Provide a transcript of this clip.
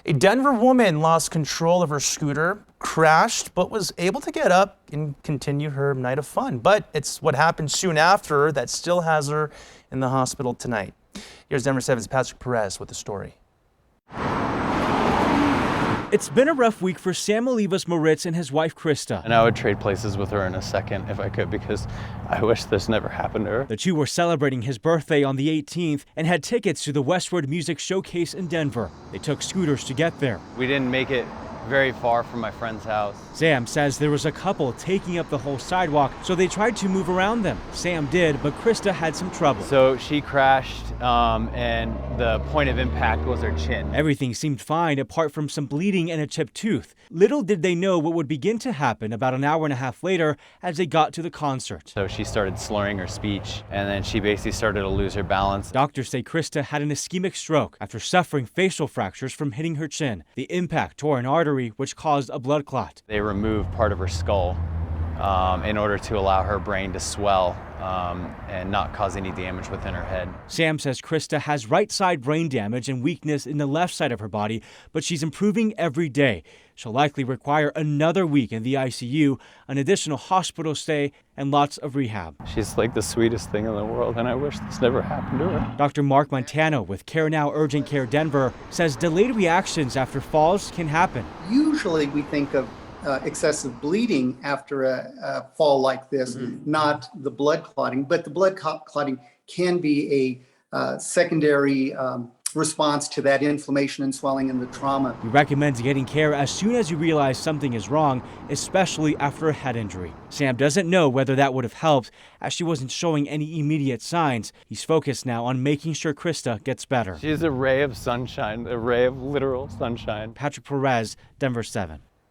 A Denver woman lost control of her scooter, crashed, but was able to get up and continue her night of fun. But it's what happened soon after that still has her in the hospital tonight. Here's Denver 7's Patrick Perez with the story. It's been a rough week for Sam Olivas Moritz and his wife, Krista. And I would trade places with her in a second if I could, because I wish this never happened to her. The two were celebrating his birthday on the 18th and had tickets to the Westward Music Showcase in Denver. They took scooters to get there. We didn't make it very far from my friend's house. Sam says there was a couple taking up the whole sidewalk, so they tried to move around them. Sam did, but Krista had some trouble. So she crashed, and the point of impact was her chin. Everything seemed fine apart from some bleeding and a chipped tooth. Little did they know what would begin to happen about an hour and a half later as they got to the concert. So she started slurring her speech, and then she basically started to lose her balance. Doctors say Krista had an ischemic stroke after suffering facial fractures from hitting her chin. The impact tore an artery, which caused a blood clot. They removed part of her skull in order to allow her brain to swell and not cause any damage within her head. Sam says Krista has right side brain damage and weakness in the left side of her body, but she's improving every day. She'll likely require another week in the ICU, an additional hospital stay, and lots of rehab. She's like the sweetest thing in the world, and I wish this never happened to her. Dr. Mark Montano with Care Now Urgent Care Denver says delayed reactions after falls can happen. Usually we think of excessive bleeding after a fall like this, not the blood clotting, but the blood clotting can be a secondary response to that inflammation and swelling and the trauma. He recommends getting care as soon as you realize something is wrong, especially after a head injury. Sam doesn't know whether that would have helped, as she wasn't showing any immediate signs. He's focused now on making sure Krista gets better. She's a ray of sunshine, a ray of literal sunshine. Patrick Perez, Denver 7.